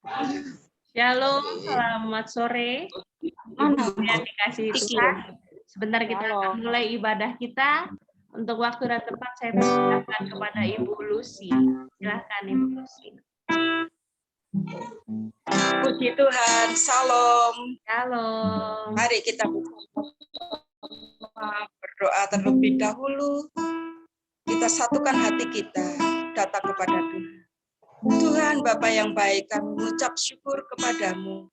Shalom, selamat sore. Ibu yang dikasihi Tuhan. Sebentar kita akan mulai ibadah kita. Untuk waktu dan tempat saya persilakan kepada Ibu Lucy. Silakan Ibu Lucy. Puji Tuhan, Salam. Shalom. Mari kita berdoa terlebih dahulu. Kita satukan hati kita, datang kepada Tuhan. Tuhan Bapa yang baik, kami mengucap syukur kepadamu.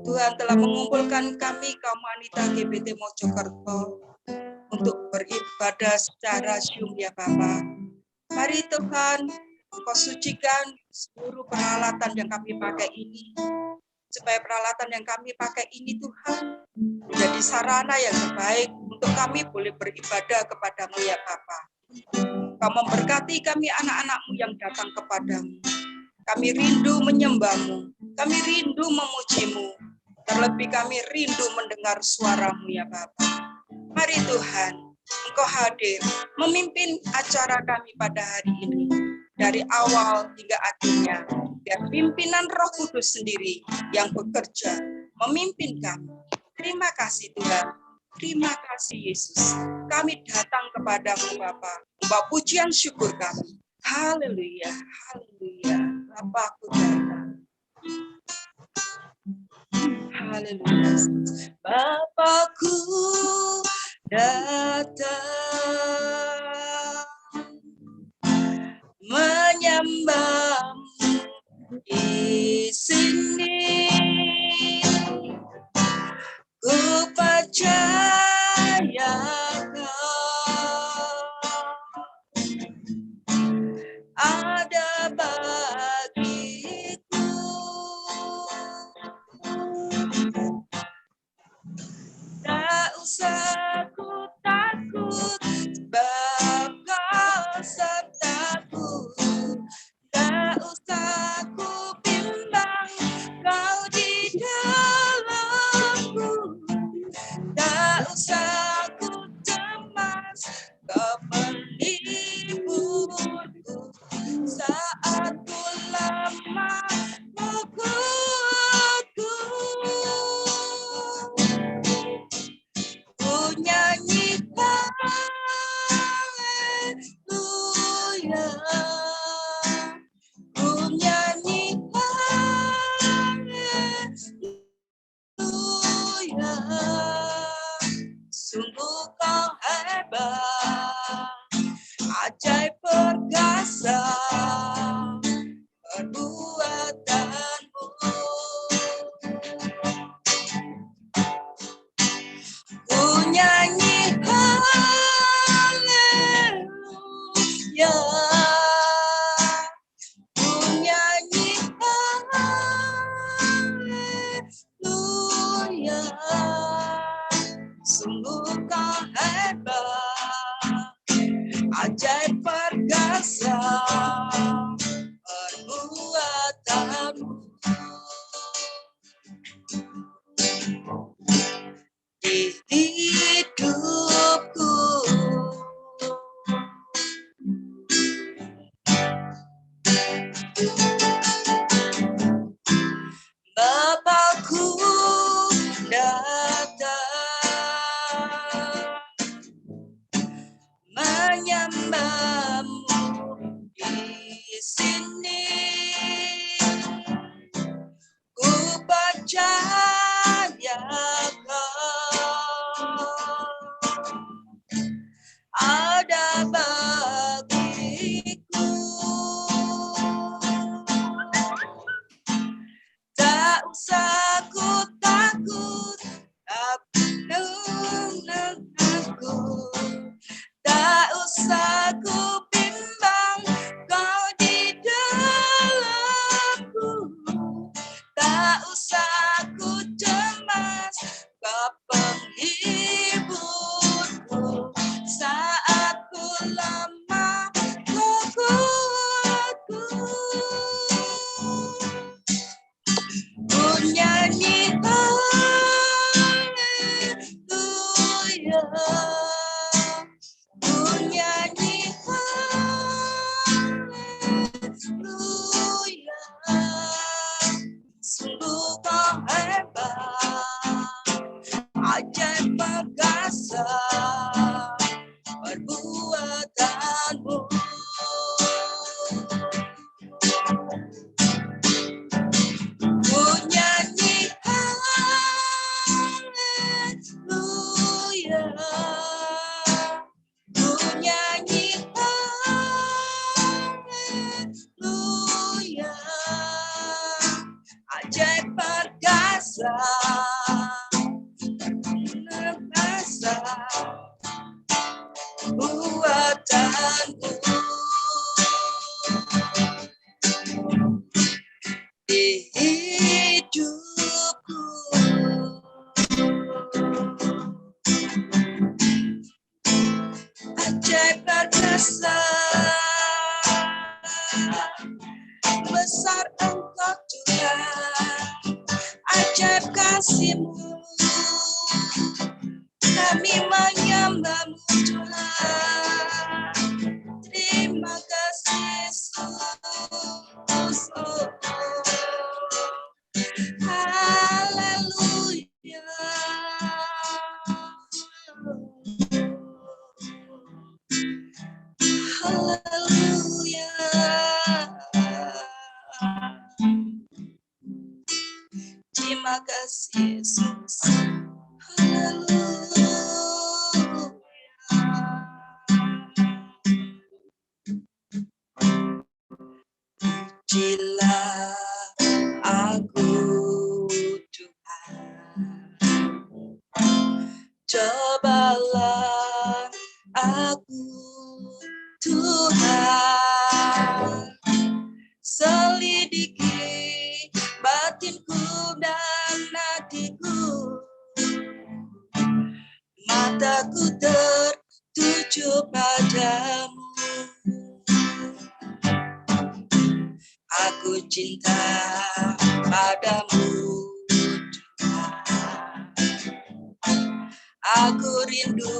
Tuhan telah mengumpulkan kami kaum wanita GBT Mojokerto untuk beribadah secara Zoom ya Bapa. Mari Tuhan, Engkau sucikan seluruh peralatan yang kami pakai ini, supaya peralatan yang kami pakai ini Tuhan menjadi sarana yang terbaik untuk kami boleh beribadah kepadamu ya Bapa. Kau memberkati kami anak-anak-Mu yang datang kepadamu. Kami rindu menyembah-Mu, kami rindu memuji-Mu, terlebih kami rindu mendengar suara-Mu ya Bapa. Mari Tuhan, Engkau hadir memimpin acara kami pada hari ini, dari awal hingga akhirnya, biar pimpinan Roh Kudus sendiri yang bekerja memimpin kami. Terima kasih Tuhan, terima kasih Yesus. Kami datang kepadamu Bapa, membawa pujian syukur kami. Haleluya, haleluya. Bapakku datang. Haleluya. Bapakku datang menyembahmu di sini. Ku percaya ada bagiku. Tak usah ku takut, sebab Kau sertaku. Tak usah ku bimbang, Kau di dalamku. Tak usah ku cemas, Kau penghiburku. Saat ku lemah, Kau kuatku. Ku nyanyi haleluya, ku nyanyi haleluya. Sungguh Kau hebat, ajaib perkasa perbuatanmu. Ku nyanyi haleluya, ku nyanyi haleluya. Sungguh Kau hebat, ajaib perkasa perbuatanmu. Di hidupku Bapakku datang menyembahmu di sini. Ku percaya ada bagiku. Tak usah ku takut, tak usah ku bimbang, Kau di dalamku. Tak usah ku cemas, Kau penghiburku. Saat ku lemah, Kau kuatku. Ku nyanyi haleluya, ku nyanyi haleluya. ajaib perkasa, perkasa buatanmu di hidupku. Ajaib perkasa, besar Engkau Tuhan, ajaib kasih-Mu, kami menyembah-Mu Tuhan. Terima kasih Yesus. Haleluya. Haleluya. Terima kasih Yesus. Haleluya. Pujilah aku Tuhan, cobalah aku Tuhan, selidiki batinku dan hatiku, mataku tertuju padamu. Aku cinta padamu Tuhan, aku rindu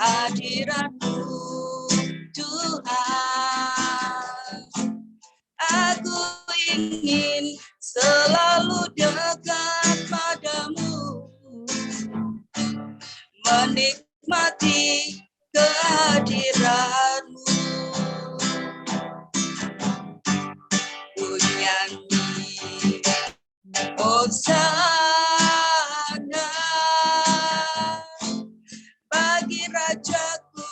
hadirat-Mu Tuhan, aku ingin selalu dekat padamu, menikmati kehadirat-Mu. Ku nyanyi Hosana bagi Rajaku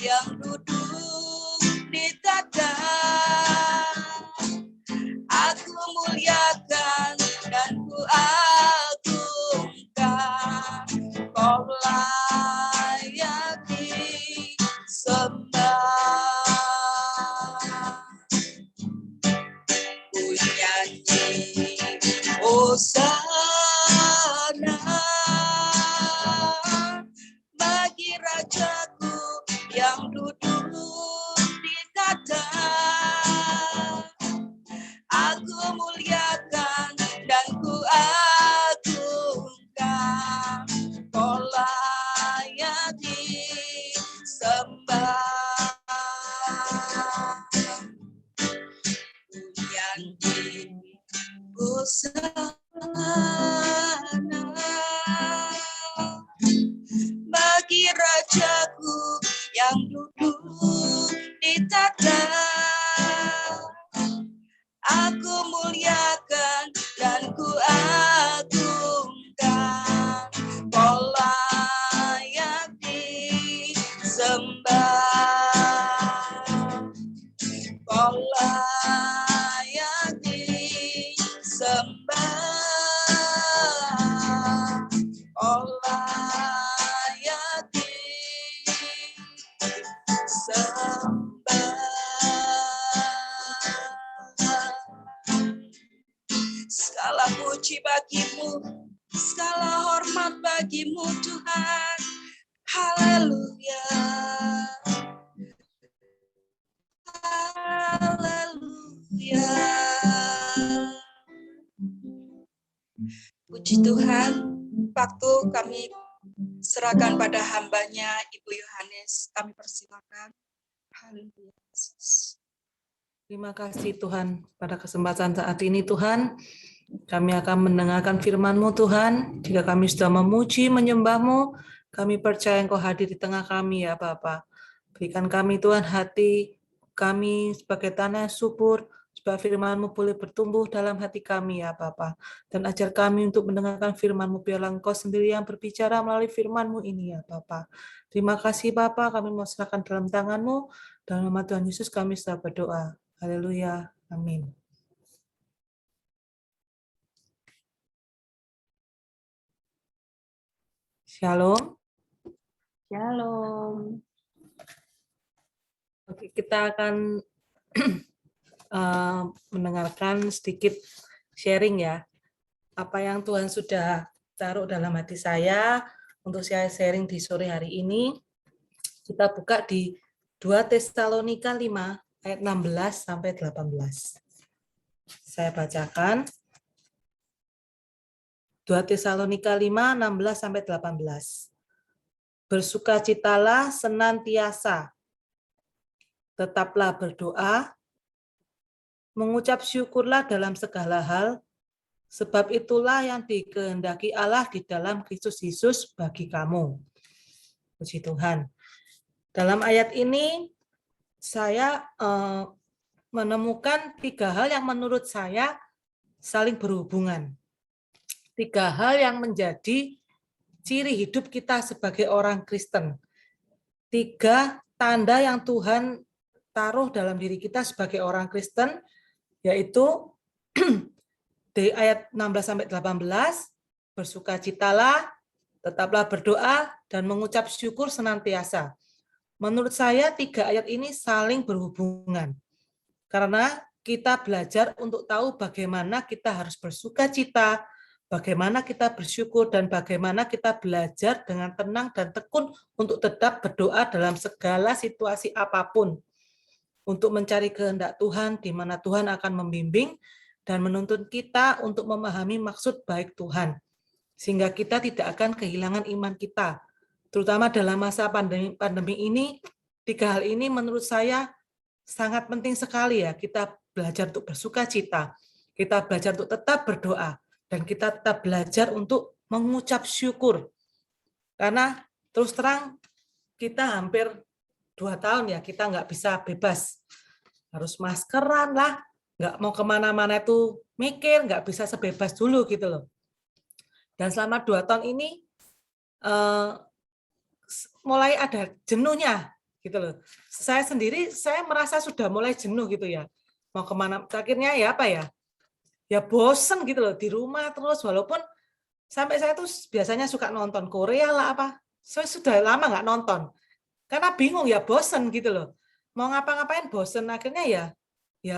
yang duduk di tahta. Aku muliakan dan ku agungkan, Kau layak disembah. Ku nyanyi Hosana bagi Rajaku yang duduk di tahta. Aku muliakan dan ku agungkan, Kau layak disembah. Ku nyanyi Hosana bagi Rajaku yang duduk di tahta. Aku muliakan dan ku agungkan, Kau layak disembah. Kau layak disembah. Kau layak disembah. Segala puji bagimu, segala hormat bagimu Tuhan. Haleluya. Haleluya. Puji Tuhan, waktu kami serahkan pada hambanya Ibu Yohanes, kami persilakan. Haleluya. Terima kasih Tuhan, pada kesempatan saat ini Tuhan, kami akan mendengarkan firman-Mu Tuhan. Jika kami sudah memuji, menyembah-Mu, kami percaya Engkau hadir di tengah kami ya Bapa. Berikan kami Tuhan hati kami sebagai tanah yang subur, supaya firman-Mu boleh bertumbuh dalam hati kami ya Bapa. Dan ajar kami untuk mendengarkan firman-Mu, biarlah Engkau sendiri yang berbicara melalui firman-Mu ini ya Bapa. Terima kasih Bapa, kami mau serahkan dalam tangan-Mu. Dalam nama Tuhan Yesus kami sudah berdoa. Haleluya. Amin. Shalom. Shalom. Oke, kita akan mendengarkan sedikit sharing ya. Apa yang Tuhan sudah taruh dalam hati saya untuk saya sharing di sore hari ini. Kita buka di 2 Tesalonika 5 ayat 16 sampai 18. Saya bacakan. 2 Tesalonika 5, 16 sampai 18. Bersukacitalah senantiasa, tetaplah berdoa, mengucap syukurlah dalam segala hal, sebab itulah yang dikehendaki Allah di dalam Kristus Yesus bagi kamu. Puji Tuhan. Dalam ayat ini saya menemukan 3 hal yang menurut saya saling berhubungan. 3 hal yang menjadi ciri hidup kita sebagai orang Kristen. 3 tanda yang Tuhan taruh dalam diri kita sebagai orang Kristen, yaitu di ayat 16-18, bersukacitalah, tetaplah berdoa, dan mengucap syukur senantiasa. Menurut saya 3 ayat ini saling berhubungan. Karena kita belajar untuk tahu bagaimana kita harus bersukacita, bagaimana kita bersyukur, dan bagaimana kita belajar dengan tenang dan tekun untuk tetap berdoa dalam segala situasi apapun. Untuk mencari kehendak Tuhan, di mana Tuhan akan membimbing dan menuntun kita untuk memahami maksud baik Tuhan. Sehingga kita tidak akan kehilangan iman kita. Terutama dalam masa pandemi ini, 3 hal ini menurut saya sangat penting sekali ya. Kita belajar untuk bersukacita, kita belajar untuk tetap berdoa, dan kita tetap belajar untuk mengucap syukur. Karena terus terang kita hampir 2 tahun ya, kita nggak bisa bebas. Harus maskeran lah, nggak mau kemana-mana itu mikir, nggak bisa sebebas dulu gitu loh. Dan selama 2 tahun ini mulai ada jenuhnya gitu loh. Saya sendiri, saya merasa sudah mulai jenuh gitu ya. Mau kemana, akhirnya ya apa ya, ya bosen gitu loh, di rumah terus, walaupun sampai saya tuh biasanya suka nonton Korea lah apa, saya sudah lama nggak nonton, karena bingung ya, bosen gitu loh, mau ngapa-ngapain bosen, akhirnya ya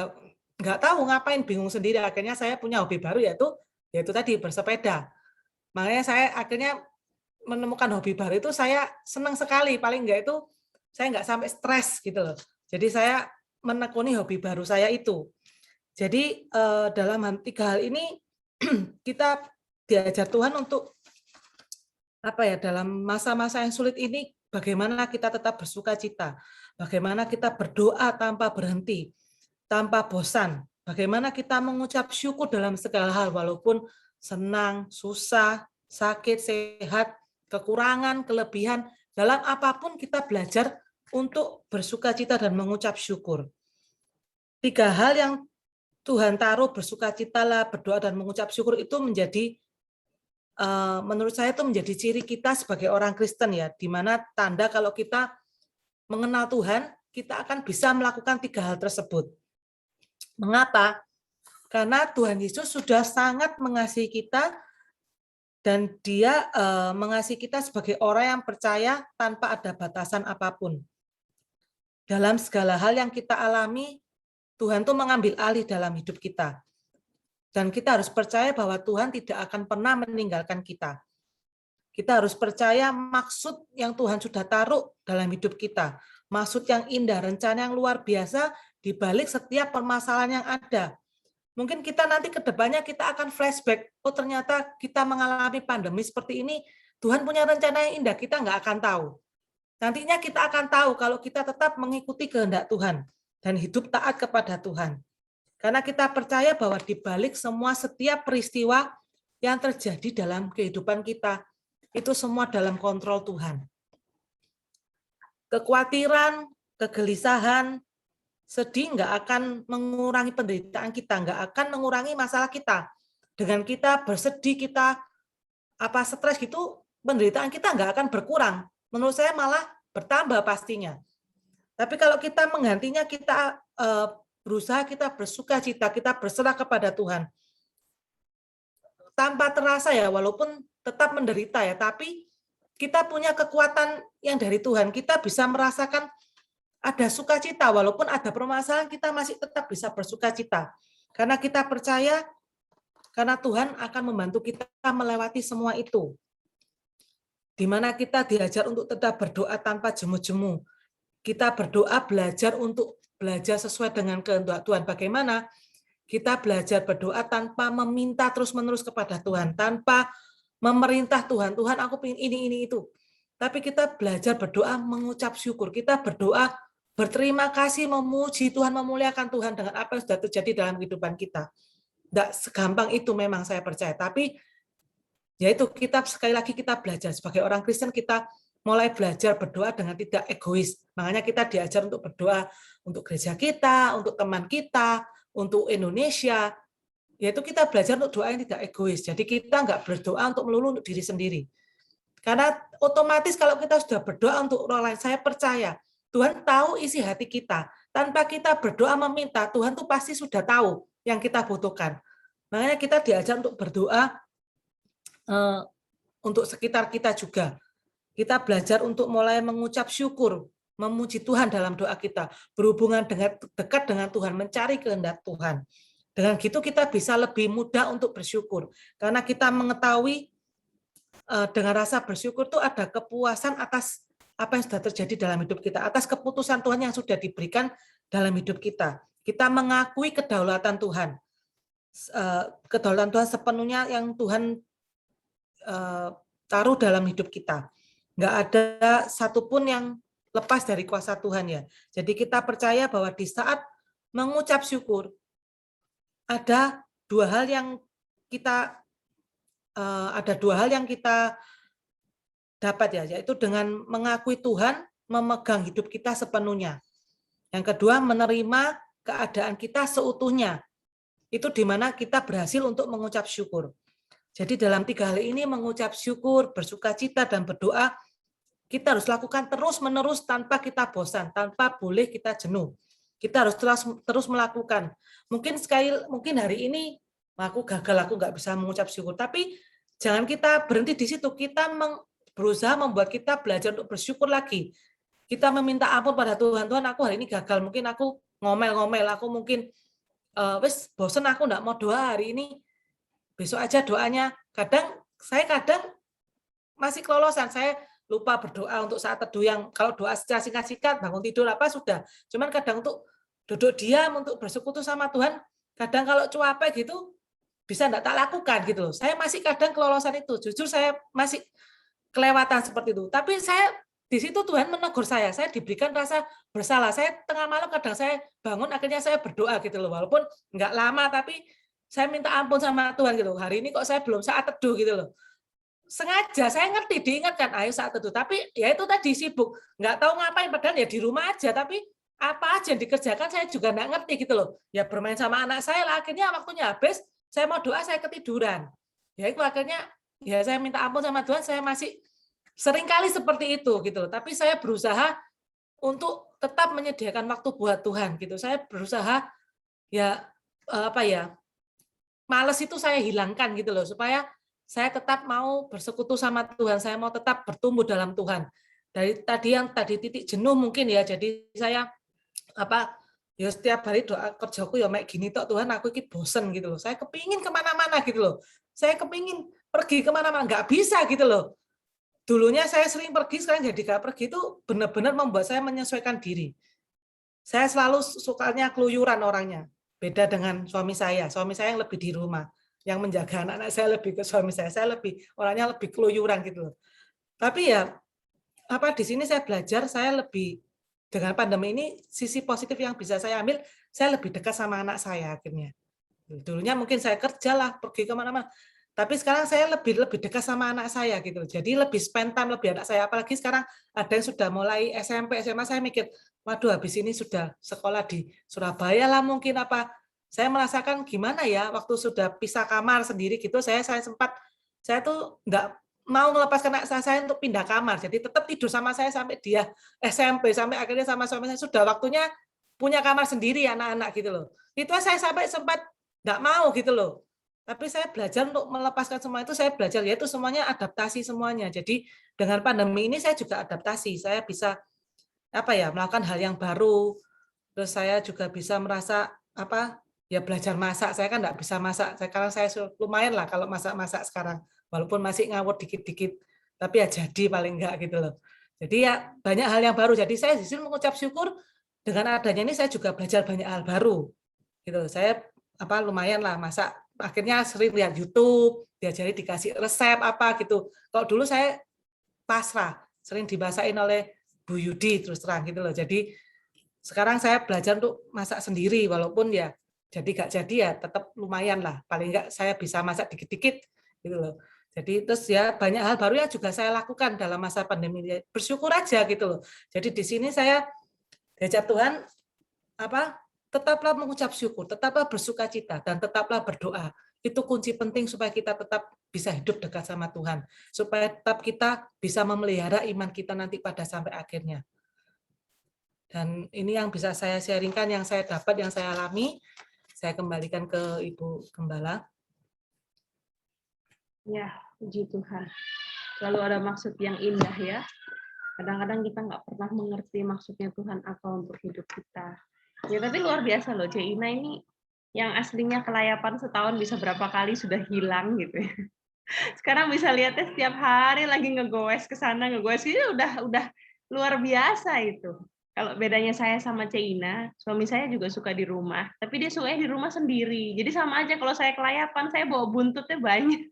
nggak tahu ngapain, bingung sendiri. Akhirnya saya punya hobi baru, yaitu tadi bersepeda. Makanya saya akhirnya menemukan hobi baru itu, saya senang sekali, paling nggak itu saya nggak sampai stres gitu loh. Jadi saya menekuni hobi baru saya itu. Jadi dalam 3 hal ini kita diajar Tuhan untuk apa ya, dalam masa-masa yang sulit ini bagaimana kita tetap bersukacita, bagaimana kita berdoa tanpa berhenti, tanpa bosan, bagaimana kita mengucap syukur dalam segala hal walaupun senang, susah, sakit, sehat, kekurangan, kelebihan, dalam apapun kita belajar untuk bersukacita dan mengucap syukur. 3 hal yang Tuhan taruh, bersukacitalah, berdoa, dan mengucap syukur, itu menjadi, menurut saya itu menjadi ciri kita sebagai orang Kristen ya, di mana tanda kalau kita mengenal Tuhan, kita akan bisa melakukan 3 hal tersebut. Mengapa? Karena Tuhan Yesus sudah sangat mengasihi kita, dan Dia mengasihi kita sebagai orang yang percaya tanpa ada batasan apapun. Dalam segala hal yang kita alami, Tuhan tuh mengambil alih dalam hidup kita. Dan kita harus percaya bahwa Tuhan tidak akan pernah meninggalkan kita. Kita harus percaya maksud yang Tuhan sudah taruh dalam hidup kita. Maksud yang indah, rencana yang luar biasa di balik setiap permasalahan yang ada. Mungkin kita nanti ke depannya kita akan flashback, oh ternyata kita mengalami pandemi seperti ini, Tuhan punya rencana yang indah, kita nggak akan tahu. Nantinya kita akan tahu kalau kita tetap mengikuti kehendak Tuhan dan hidup taat kepada Tuhan. Karena kita percaya bahwa di balik semua setiap peristiwa yang terjadi dalam kehidupan kita, itu semua dalam kontrol Tuhan. Kekhawatiran, kegelisahan, sedih nggak akan mengurangi penderitaan kita, nggak akan mengurangi masalah kita. Dengan kita bersedih, kita stres gitu, penderitaan kita nggak akan berkurang. Menurut saya malah bertambah pastinya. Tapi kalau kita menggantinya, kita berusaha, kita bersukacita, kita berserah kepada Tuhan. Tanpa terasa ya, walaupun tetap menderita ya, tapi kita punya kekuatan yang dari Tuhan. Kita bisa merasakan ada sukacita, walaupun ada permasalahan, kita masih tetap bisa bersukacita. Karena kita percaya, karena Tuhan akan membantu kita melewati semua itu. Di mana kita diajar untuk tetap berdoa tanpa jemu-jemu. Kita berdoa belajar untuk belajar sesuai dengan kehendak Tuhan. Bagaimana? Kita belajar berdoa tanpa meminta terus-menerus kepada Tuhan, tanpa memerintah Tuhan, Tuhan aku pengen ini, itu. Tapi kita belajar berdoa mengucap syukur. Kita berdoa berterima kasih, memuji Tuhan, memuliakan Tuhan dengan apa yang sudah terjadi dalam kehidupan kita. Tidak segampang itu memang saya percaya. Tapi yaitu kita sekali lagi kita belajar sebagai orang Kristen, kita mulai belajar berdoa dengan tidak egois. Makanya kita diajar untuk berdoa untuk gereja kita, untuk teman kita, untuk Indonesia. Yaitu kita belajar untuk doa yang tidak egois. Jadi kita nggak berdoa untuk melulu untuk diri sendiri. Karena otomatis kalau kita sudah berdoa untuk orang lain, saya percaya Tuhan tahu isi hati kita. Tanpa kita berdoa meminta, Tuhan tuh pasti sudah tahu yang kita butuhkan. Makanya kita diajar untuk berdoa untuk sekitar kita juga. Kita belajar untuk mulai mengucap syukur, memuji Tuhan dalam doa kita, berhubungan dengan dekat dengan Tuhan, mencari kehendak Tuhan. Dengan gitu kita bisa lebih mudah untuk bersyukur. Karena kita mengetahui dengan rasa bersyukur itu ada kepuasan atas apa yang sudah terjadi dalam hidup kita, atas keputusan Tuhan yang sudah diberikan dalam hidup kita. Kita mengakui kedaulatan Tuhan. Kedaulatan Tuhan sepenuhnya yang Tuhan taruh dalam hidup kita. Nggak ada satupun yang lepas dari kuasa Tuhan ya. Jadi kita percaya bahwa di saat mengucap syukur, ada dua hal yang kita dapat ya, yaitu dengan mengakui Tuhan, memegang hidup kita sepenuhnya. Yang kedua, menerima keadaan kita seutuhnya. Itu di mana kita berhasil untuk mengucap syukur. Jadi dalam tiga hal ini, mengucap syukur, bersukacita, dan berdoa, kita harus lakukan terus-menerus tanpa kita bosan, tanpa boleh kita jenuh. Kita harus terus melakukan. Mungkin hari ini aku gagal, aku nggak bisa mengucap syukur. Tapi jangan kita berhenti di situ. Kita berusaha membuat kita belajar untuk bersyukur lagi. Kita meminta ampun pada Tuhan. Tuhan, aku hari ini gagal. Mungkin aku ngomel-ngomel. Aku mungkin bosan, aku nggak mau doa hari ini. Besok aja doanya. Kadang masih kelolosan. Saya lupa berdoa untuk saat teduh yang kalau doa secara singkat-singkat, bangun tidur apa sudah. Cuman kadang untuk duduk diam, untuk bersekutu sama Tuhan, kadang kalau cuape gitu, bisa enggak tak lakukan gitu loh. Saya masih kadang kelolosan itu. Jujur saya masih kelewatan seperti itu. Tapi saya di situ Tuhan menegur saya diberikan rasa bersalah. Saya tengah malam kadang saya bangun, akhirnya saya berdoa gitu loh. Walaupun enggak lama, tapi saya minta ampun sama Tuhan gitu. Hari ini kok saya belum saat teduh gitu loh. Sengaja saya ngerti diingatkan ayo saat teduh, tapi ya itu tadi sibuk, nggak tahu ngapain, padahal ya di rumah aja, tapi apa aja yang dikerjakan saya juga nggak ngerti gitu loh. Ya bermain sama anak saya lah, akhirnya waktunya habis, saya mau doa saya ketiduran. Ya itu akhirnya ya saya minta ampun sama Tuhan, saya masih seringkali seperti itu gitu loh. Tapi saya berusaha untuk tetap menyediakan waktu buat Tuhan gitu. Saya berusaha ya males itu saya hilangkan gitu loh, supaya saya tetap mau bersekutu sama Tuhan, saya mau tetap bertumbuh dalam Tuhan. Dari tadi titik jenuh mungkin ya, jadi saya ya setiap hari doa kerjaku ya kayak gini tok, Tuhan aku ini bosen gitu loh. Saya kepingin kemana-mana gitu loh. Saya kepingin pergi kemana-mana, nggak bisa gitu loh. Dulunya saya sering pergi, sekarang jadi nggak pergi, itu benar-benar membuat saya menyesuaikan diri. Saya selalu sukanya keluyuran orangnya. Beda dengan suami saya yang lebih di rumah. Yang menjaga anak-anak saya lebih ke suami saya lebih orangnya lebih keluyuran gitu loh. Tapi ya di sini saya belajar, saya lebih dengan pandemi ini sisi positif yang bisa saya ambil, saya lebih dekat sama anak saya akhirnya. Dulunya mungkin saya kerja lah, pergi kemana-mana, tapi sekarang saya lebih dekat sama anak saya gitu. Jadi lebih spend time lebih anak saya, apalagi sekarang ada yang sudah mulai SMP, SMA, saya mikir, waduh habis ini sudah sekolah di Surabaya lah mungkin saya merasakan gimana ya waktu sudah pisah kamar sendiri gitu, saya tuh nggak mau melepaskan anak saya untuk pindah kamar, jadi tetap tidur sama saya sampai dia SMP, sampai akhirnya sama suami saya sudah waktunya punya kamar sendiri anak-anak gitu loh. Itu saya sampai sempat nggak mau gitu loh. Tapi saya belajar untuk melepaskan semua itu, saya belajar yaitu semuanya adaptasi semuanya. Jadi dengan pandemi ini saya juga adaptasi. Saya bisa melakukan hal yang baru. Terus saya juga bisa merasa belajar masak. Saya kan nggak bisa masak. Sekarang saya lumayan lah kalau masak-masak sekarang. Walaupun masih ngawur dikit-dikit, tapi ya jadi paling enggak gitu loh. Jadi ya banyak hal yang baru. Jadi saya di sini mengucap syukur dengan adanya ini saya juga belajar banyak hal baru. Gitu. Saya lumayan lah masak. Akhirnya sering lihat YouTube, diajari dikasih resep apa gitu. Kalau dulu saya pasrah, sering dimasakin oleh Bu Yudi terus terang gitu loh. Jadi sekarang saya belajar untuk masak sendiri, walaupun ya jadi gak jadi ya tetap lumayan lah. Paling enggak saya bisa masak dikit-dikit gitu loh. Jadi terus ya banyak hal baru yang juga saya lakukan dalam masa pandemi. Bersyukur aja gitu loh. Jadi di sini saya diajak Tuhan tetaplah mengucap syukur, tetaplah bersukacita, dan tetaplah berdoa. Itu kunci penting supaya kita tetap bisa hidup dekat sama Tuhan. Supaya tetap kita bisa memelihara iman kita nanti pada sampai akhirnya. Dan ini yang bisa saya sharingkan, yang saya dapat, yang saya alami. Saya kembalikan ke Ibu Gembala. Ya, puji Tuhan. Selalu ada maksud yang indah ya. Kadang-kadang kita nggak pernah mengerti maksudnya Tuhan apa untuk hidup kita. Ya tapi luar biasa loh, Ina ini yang aslinya kelayapan setahun bisa berapa kali sudah hilang gitu ya. Sekarang bisa lihatnya setiap hari lagi ngegoes ke sana, ngegoes ini udah luar biasa itu. Kalau bedanya saya sama Ina, suami saya juga suka di rumah, tapi dia sukanya di rumah sendiri. Jadi sama aja kalau saya kelayapan, saya bawa buntutnya banyak.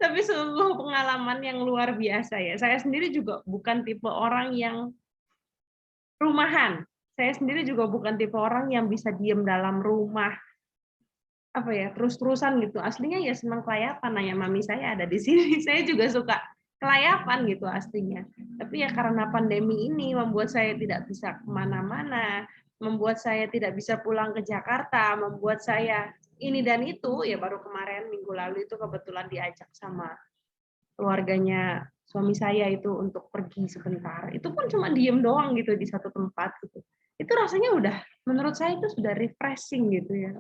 Tapi sungguh pengalaman yang luar biasa ya. Saya sendiri juga bukan tipe orang yang rumahan. Saya sendiri juga bukan tipe orang yang bisa diem dalam rumah terus-terusan gitu. Aslinya ya senang kelayapan. Nanya mami saya ada di sini. Saya juga suka kelayapan gitu aslinya. Tapi ya karena pandemi ini membuat saya tidak bisa kemana-mana, membuat saya tidak bisa pulang ke Jakarta, membuat saya ini dan itu. Ya baru kemarin minggu lalu itu kebetulan diajak sama keluarganya suami saya itu untuk pergi sebentar. Itu pun cuma diem doang gitu di satu tempat gitu. Itu rasanya udah, menurut saya itu sudah refreshing gitu ya.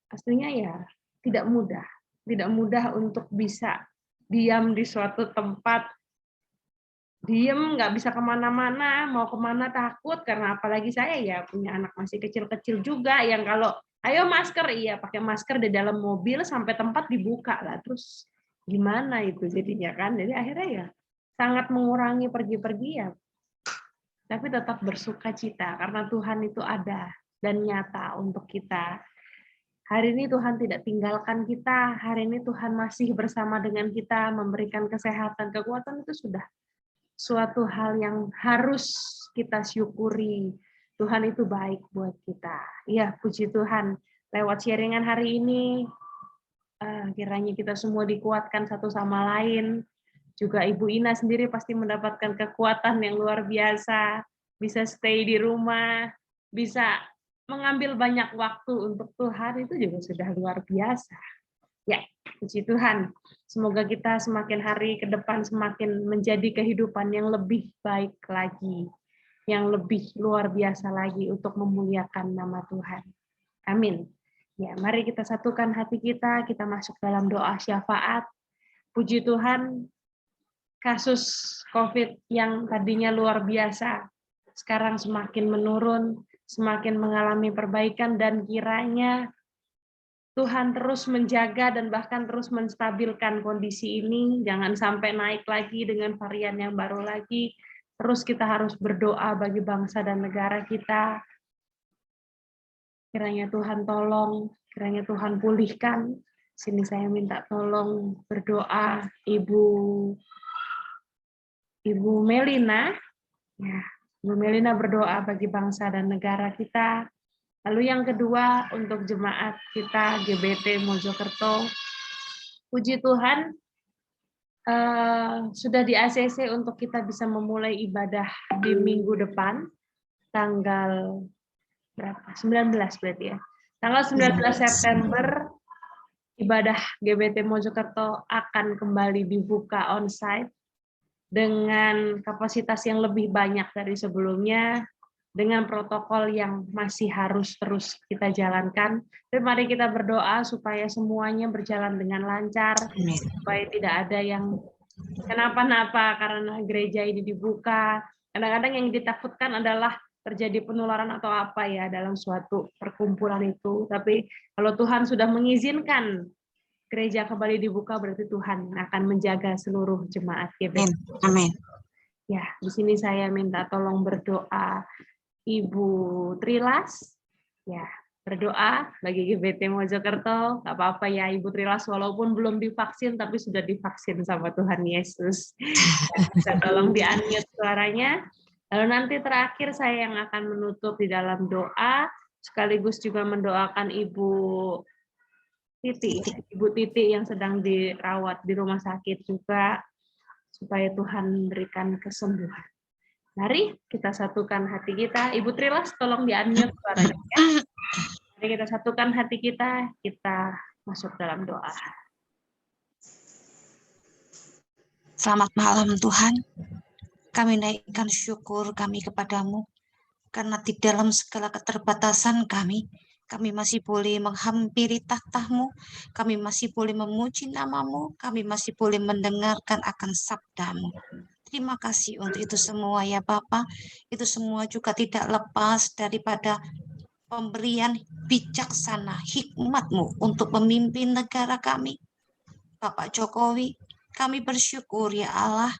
Aslinya ya tidak mudah untuk bisa diam di suatu tempat, diem nggak bisa kemana-mana, mau kemana takut karena apalagi saya ya punya anak masih kecil-kecil juga yang kalau ayo masker iya pakai masker di dalam mobil sampai tempat dibuka lah terus gimana itu jadinya kan jadi akhirnya ya sangat mengurangi pergi-pergi ya tapi tetap bersukacita karena Tuhan itu ada dan nyata untuk kita. Hari ini Tuhan tidak tinggalkan kita, hari ini Tuhan masih bersama dengan kita, memberikan kesehatan, kekuatan itu sudah suatu hal yang harus kita syukuri. Tuhan itu baik buat kita. Ya, puji Tuhan. Lewat sharingan hari ini, kiranya kita semua dikuatkan satu sama lain. Juga Ibu Ina sendiri pasti mendapatkan kekuatan yang luar biasa, bisa stay di rumah, bisa mengambil banyak waktu untuk Tuhan, itu juga sudah luar biasa. Ya, puji Tuhan. Semoga kita semakin hari ke depan semakin menjadi kehidupan yang lebih baik lagi, yang lebih luar biasa lagi untuk memuliakan nama Tuhan. Amin. Ya, mari kita satukan hati kita masuk dalam doa syafaat. Puji Tuhan, kasus COVID yang tadinya luar biasa, sekarang semakin menurun, semakin mengalami perbaikan, dan kiranya Tuhan terus menjaga dan bahkan terus menstabilkan kondisi ini, jangan sampai naik lagi dengan varian yang baru lagi. Terus kita harus berdoa bagi bangsa dan negara kita. Kiranya Tuhan tolong, kiranya Tuhan pulihkan. Sini saya minta tolong berdoa Ibu Melina, ya, Ibu Melina berdoa bagi bangsa dan negara kita. Lalu yang kedua untuk jemaat kita GBT Mojokerto, puji Tuhan sudah di ACC untuk kita bisa memulai ibadah di minggu depan, tanggal berapa? 19 berarti ya. Tanggal 19 September ibadah GBT Mojokerto akan kembali dibuka onsite dengan kapasitas yang lebih banyak dari sebelumnya. dengan protokol yang masih harus terus kita jalankan. Dan mari kita berdoa supaya semuanya berjalan dengan lancar, supaya tidak ada yang kenapa-napa karena gereja ini dibuka. Kadang-kadang yang ditakutkan adalah terjadi penularan atau apa ya dalam suatu perkumpulan itu. Tapi kalau Tuhan sudah mengizinkan gereja kembali dibuka, berarti Tuhan akan menjaga seluruh jemaat GBT. Amin. Ya, di sini saya minta tolong berdoa Ibu Trilas. Ya, berdoa bagi GBT Mojokerto. Nggak apa-apa ya Ibu Trilas, walaupun belum divaksin, tapi sudah divaksin sama Tuhan Yesus. Bisa tolong di-unmute suaranya. Lalu nanti terakhir saya yang akan menutup di dalam doa, sekaligus juga mendoakan Ibu Titi yang sedang dirawat di rumah sakit juga, supaya Tuhan memberikan kesembuhan. Mari kita satukan hati kita. Ibu Trilas, tolong di-unmute suaranya. Ya. Mari kita satukan hati kita masuk dalam doa. Selamat malam Tuhan. Kami naikkan syukur kami kepadamu, karena di dalam segala keterbatasan kami masih boleh menghampiri tahta-Mu, kami masih boleh memuji nama-Mu, kami masih boleh mendengarkan akan sabda-Mu. Terima kasih untuk itu semua ya Bapa. Itu semua juga tidak lepas daripada pemberian bijaksana hikmat-Mu untuk memimpin negara kami. Bapak Jokowi, kami bersyukur ya Allah,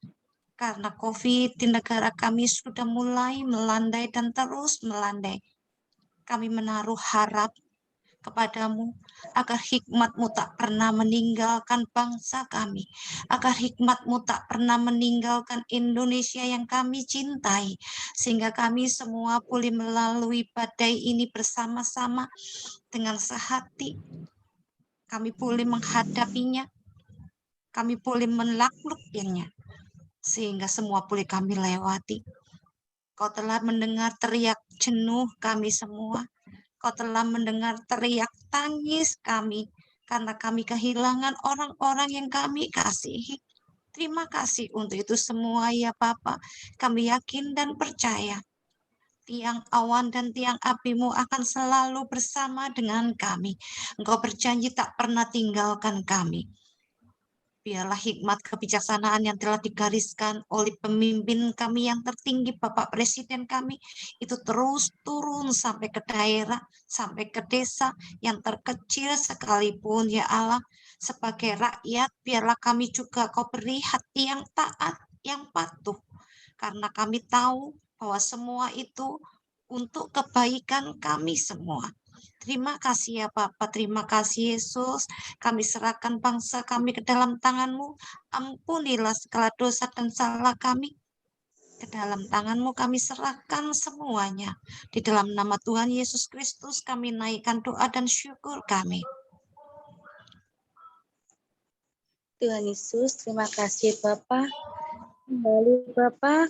karena COVID di negara kami sudah mulai melandai dan terus melandai. Kami menaruh harap kepadamu agar hikmat-Mu tak pernah meninggalkan bangsa kami, agar hikmat-Mu tak pernah meninggalkan Indonesia yang kami cintai, sehingga kami semua boleh melalui badai ini bersama-sama dengan sehati. Kami boleh menghadapinya, kami boleh menaklukkannya, sehingga semua boleh kami lewati. Kau telah mendengar teriak jenuh kami semua. Kau telah mendengar teriak tangis kami, karena kami kehilangan orang-orang yang kami kasihi. Terima kasih untuk itu semua ya Bapa. Kami yakin dan percaya tiang awan dan tiang api-Mu akan selalu bersama dengan kami. Engkau berjanji tak pernah tinggalkan kami. Biarlah hikmat kebijaksanaan yang telah digariskan oleh pemimpin kami yang tertinggi, Bapak Presiden kami, itu terus turun sampai ke daerah, sampai ke desa yang terkecil sekalipun, ya Allah. Sebagai rakyat, biarlah kami juga Kau beri hati yang taat, yang patuh. Karena kami tahu bahwa semua itu untuk kebaikan kami semua. Terima kasih ya Bapak, terima kasih Yesus. Kami serahkan bangsa kami ke dalam tangan-Mu. Ampunilah segala dosa dan salah kami. Ke dalam tangan-Mu kami serahkan semuanya. Di dalam nama Tuhan Yesus Kristus kami naikkan doa dan syukur kami. Tuhan Yesus, terima kasih Bapak. Kembali Bapak,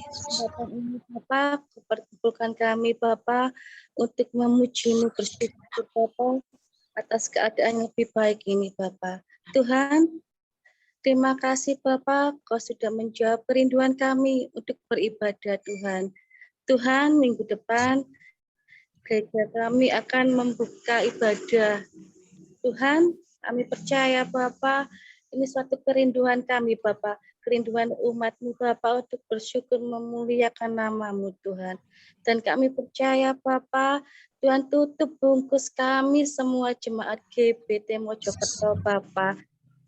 kesempatan ini Bapak, perkumpulkan kami Bapak untuk memuji-Mu, bersyukur Bapak atas keadaan yang lebih baik ini Bapak. Tuhan, terima kasih Bapak, Kau sudah menjawab kerinduan kami untuk beribadah Tuhan. Tuhan, minggu depan gereja kami akan membuka ibadah. Tuhan, kami percaya Bapak, ini suatu kerinduan kami Bapak, kerinduan umat-Mu Bapak untuk bersyukur memuliakan nama-Mu Tuhan. Dan kami percaya Bapak, Tuhan tutup bungkus kami semua jemaat GBT Mojokerto Bapak,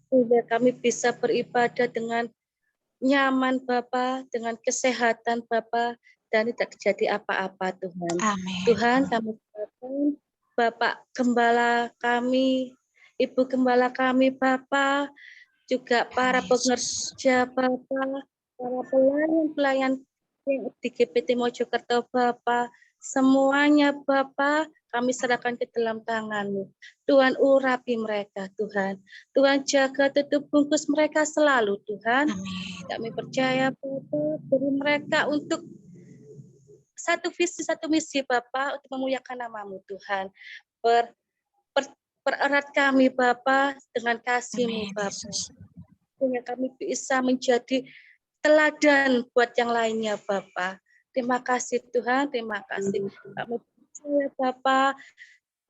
sehingga kami bisa beribadah dengan nyaman Bapak, dengan kesehatan Bapak, dan tidak terjadi apa-apa Tuhan. Amin. Tuhan, kami serahkan Bapak Gembala kami, Ibu Gembala kami Bapak, juga para pengerja Bapak, para pelayan-pelayan yang di GBT Mojokerto Bapak, semuanya Bapak, kami serahkan ke dalam tangan-Mu. Tuhan urapi mereka Tuhan. Tuhan jaga tutup bungkus mereka selalu Tuhan. Kami percaya Bapak, beri mereka untuk satu visi, satu misi Bapak, untuk memuliakan nama-Mu Tuhan. Pererat kami Bapak dengan kasih-Mu Bapak, sehingga kami bisa menjadi teladan buat yang lainnya Bapak. Terima kasih Tuhan, terima kasih. Kami percaya Bapak,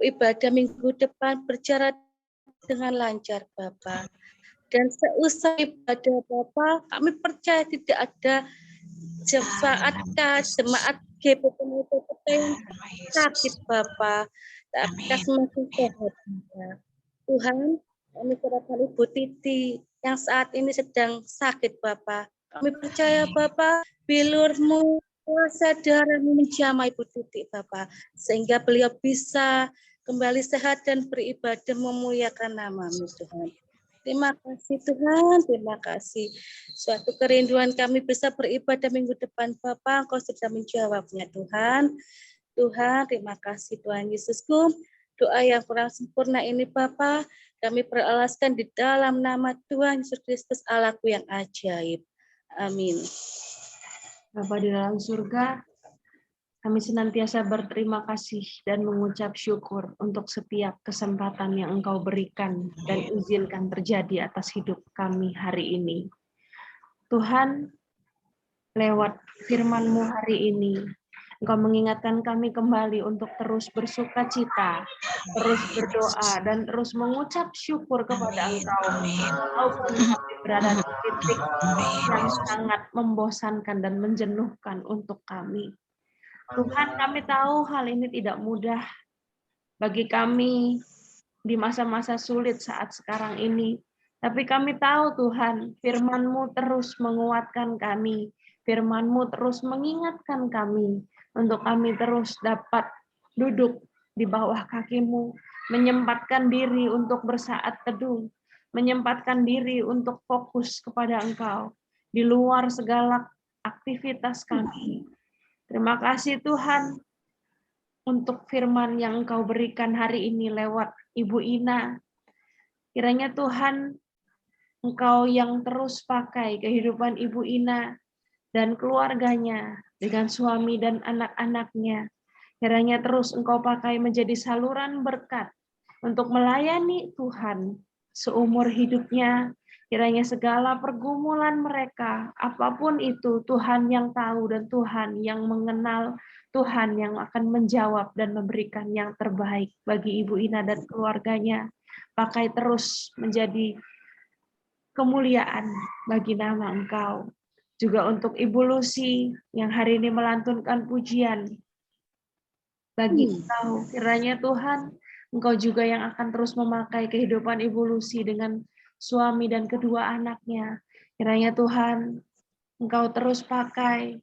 ibadah minggu depan berjalan dengan lancar Bapak. Dan seusai ibadah Bapak, kami percaya tidak ada jemaat GPPMT yang sakit Bapak. Tapi semakin sehat Bapak. Tuhan, kami serahkan Ibu Titi yang saat ini sedang sakit Bapak. Kami percaya Bapak, bilur-Mu, kuasa darah-Mu menjamah Ibu Titi Bapak, sehingga beliau bisa kembali sehat dan beribadah memuliakan nama-Mu Tuhan. Terima kasih Tuhan, terima kasih. Suatu kerinduan kami bisa beribadah minggu depan Bapak, Engkau sudah menjawabnya Tuhan. Tuhan, terima kasih Tuhan Yesusku. Doa yang kurang sempurna ini Bapak, kami peralaskan di dalam nama Tuhan Yesus Kristus Allahku yang ajaib. Amin. Bapa di dalam surga, kami senantiasa berterima kasih dan mengucap syukur untuk setiap kesempatan yang Engkau berikan dan izinkan terjadi atas hidup kami hari ini. Tuhan, lewat firman-Mu hari ini, Engkau mengingatkan kami kembali untuk terus bersuka cita, terus berdoa, dan terus mengucap syukur kepada Engkau. Walaupun kami berada di titik yang sangat membosankan dan menjenuhkan untuk kami. Tuhan, kami tahu hal ini tidak mudah bagi kami di masa-masa sulit saat sekarang ini. Tapi kami tahu Tuhan, firman-Mu terus menguatkan kami. Firman-Mu terus mengingatkan kami untuk kami terus dapat duduk di bawah kaki-Mu, menyempatkan diri untuk bersaat teduh, menyempatkan diri untuk fokus kepada Engkau di luar segala aktivitas kami. Terima kasih Tuhan untuk firman yang Engkau berikan hari ini lewat Ibu Ina. Kiranya Tuhan, Engkau yang terus pakai kehidupan Ibu Ina dan keluarganya dengan suami dan anak-anaknya. Kiranya terus Engkau pakai menjadi saluran berkat untuk melayani Tuhan seumur hidupnya. Kiranya segala pergumulan mereka, apapun itu, Tuhan yang tahu dan Tuhan yang mengenal, Tuhan yang akan menjawab dan memberikan yang terbaik bagi Ibu Ina dan keluarganya. Pakai terus menjadi kemuliaan bagi nama Engkau. Juga untuk Ibu Lucy yang hari ini melantunkan pujian bagi Engkau. Kiranya Tuhan, Engkau juga yang akan terus memakai kehidupan Ibu Lucy dengan suami dan kedua anaknya. Kiranya Tuhan, Engkau terus pakai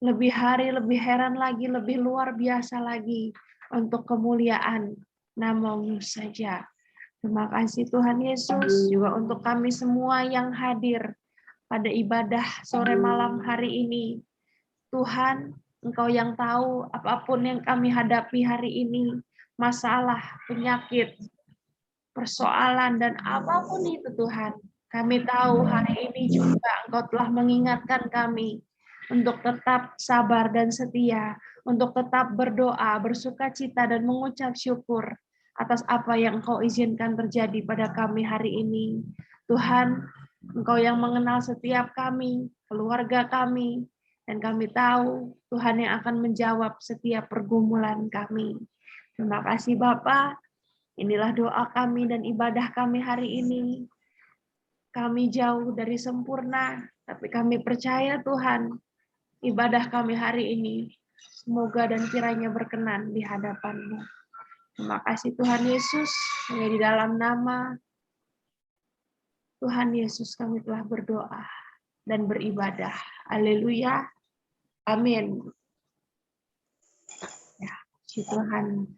lebih hari, lebih heran lagi, lebih luar biasa lagi untuk kemuliaan nama-Mu saja. Terima kasih Tuhan Yesus, juga untuk kami semua yang hadir pada ibadah sore malam hari ini. Tuhan, Engkau yang tahu apapun yang kami hadapi hari ini, masalah, penyakit, persoalan, dan apapun itu Tuhan. Kami tahu hari ini juga Engkau telah mengingatkan kami untuk tetap sabar dan setia, untuk tetap berdoa, bersukacita, dan mengucap syukur atas apa yang Engkau izinkan terjadi pada kami hari ini. Tuhan, Engkau yang mengenal setiap kami, keluarga kami, dan kami tahu Tuhan yang akan menjawab setiap pergumulan kami. Terima kasih Bapa. Inilah doa kami dan ibadah kami hari ini. Kami jauh dari sempurna, tapi kami percaya Tuhan, ibadah kami hari ini semoga dan kiranya berkenan di hadapan-Mu. Terima kasih Tuhan Yesus, hanya di dalam nama Tuhan Yesus kami telah berdoa dan beribadah. Haleluya. Amin. Ya, puji Tuhan.